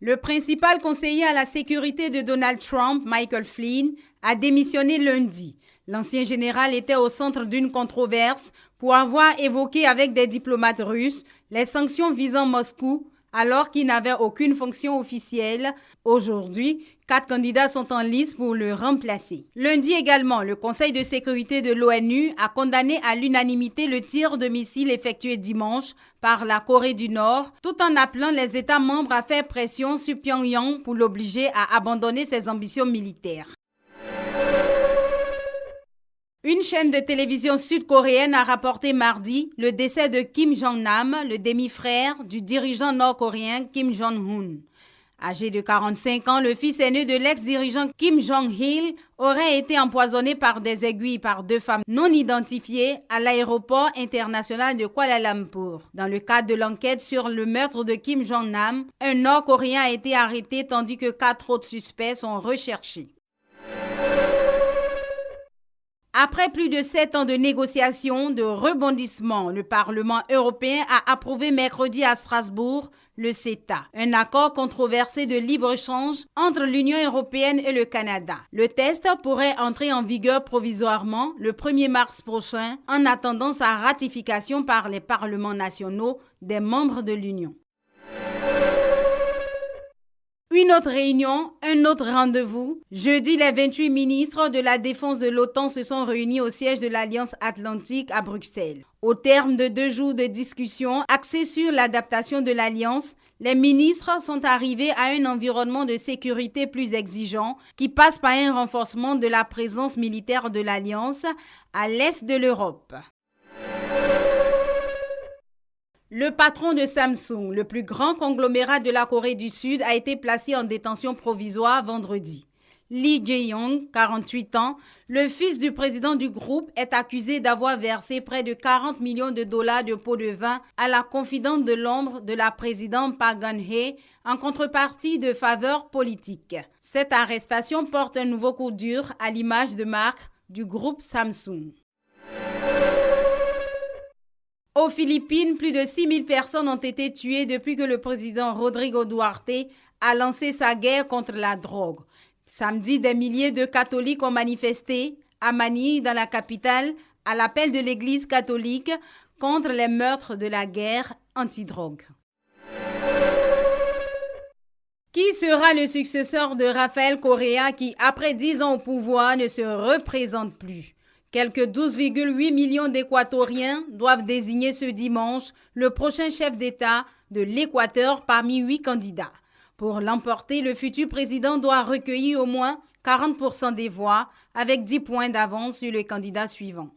Le principal conseiller à la sécurité de Donald Trump, Michael Flynn, a démissionné lundi. L'ancien général était au centre d'une controverse pour avoir évoqué avec des diplomates russes les sanctions visant Moscou alors qu'il n'avait aucune fonction officielle. Aujourd'hui, 4 candidats sont en lice pour le remplacer. Lundi également, le Conseil de sécurité de l'ONU a condamné à l'unanimité le tir de missiles effectué dimanche par la Corée du Nord, tout en appelant les États membres à faire pression sur Pyongyang pour l'obliger à abandonner ses ambitions militaires. Une chaîne de télévision sud-coréenne a rapporté mardi le décès de Kim Jong-nam, le demi-frère du dirigeant nord-coréen Kim Jong-un. Âgé de 45 ans, le fils aîné de l'ex-dirigeant Kim Jong-il aurait été empoisonné par des aiguilles par 2 femmes non identifiées à l'aéroport international de Kuala Lumpur. Dans le cadre de l'enquête sur le meurtre de Kim Jong-nam, un nord-coréen a été arrêté tandis que 4 autres suspects sont recherchés. Après plus de 7 ans de négociations, de rebondissements, le Parlement européen a approuvé mercredi à Strasbourg le CETA, un accord controversé de libre-échange entre l'Union européenne et le Canada. Le texte pourrait entrer en vigueur provisoirement le 1er mars prochain en attendant sa ratification par les parlements nationaux des membres de l'Union. Une autre réunion, un autre rendez-vous. Jeudi, les 28 ministres de la Défense de l'OTAN se sont réunis au siège de l'Alliance Atlantique à Bruxelles. Au terme de 2 jours de discussion axés sur l'adaptation de l'Alliance, les ministres sont arrivés à un environnement de sécurité plus exigeant qui passe par un renforcement de la présence militaire de l'Alliance à l'est de l'Europe. Le patron de Samsung, le plus grand conglomérat de la Corée du Sud, a été placé en détention provisoire vendredi. Lee Jae-yong, 48 ans, le fils du président du groupe, est accusé d'avoir versé près de 40 millions de dollars de pots de vin à la confidente de l'ombre de la présidente Park Geun-hye en contrepartie de faveurs politiques. Cette arrestation porte un nouveau coup dur à l'image de marque du groupe Samsung. Aux Philippines, plus de 6 000 personnes ont été tuées depuis que le président Rodrigo Duarte a lancé sa guerre contre la drogue. Samedi, des milliers de catholiques ont manifesté à Manille, dans la capitale, à l'appel de l'Église catholique contre les meurtres de la guerre anti-drogue. Qui sera le successeur de Rafael Correa qui, après 10 ans au pouvoir, ne se représente plus? Quelques 12,8 millions d'Équatoriens doivent désigner ce dimanche le prochain chef d'État de l'Équateur parmi 8 candidats. Pour l'emporter, le futur président doit recueillir au moins 40% des voix avec 10 points d'avance sur le candidat suivant.